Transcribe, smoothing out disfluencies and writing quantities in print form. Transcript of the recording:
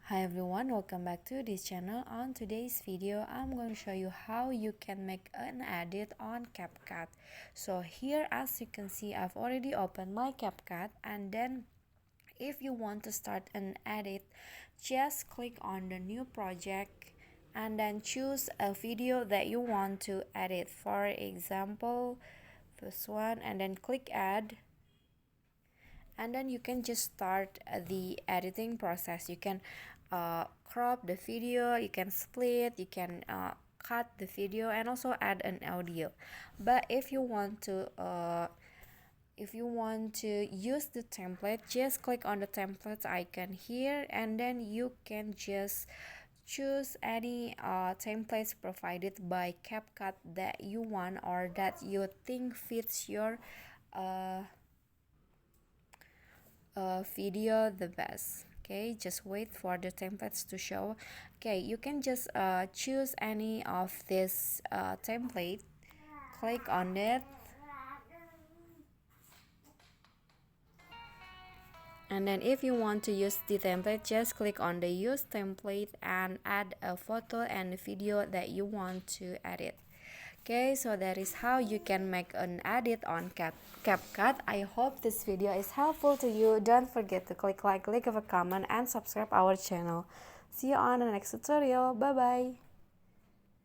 Hi everyone, welcome back to this channel. On today's video, I'm going to show you how you can make an edit on Capcut. So here, as you can see, I've already opened my Capcut, and then if you want to start an edit, just click on the new project and then choose a video that you want to edit. For example, this one, and then click add, and then you can just start the editing process. You can crop the video, you can split, you can cut the video, and also add an audio. But if you want to use the template, just click on the template icon here, and then you can just choose any templates provided by Capcut that you want or that you think fits your video the best. Okay, just wait for the templates to show. Okay, you can just choose any of this template, click on it, and then if you want to use the template, just click on the use template and add a photo and video that you want to edit. Okay, so that is how you can make an edit on Capcut. I hope this video is helpful to you. Don't forget to click like, leave a comment, and subscribe our channel. See you on the next tutorial. Bye bye.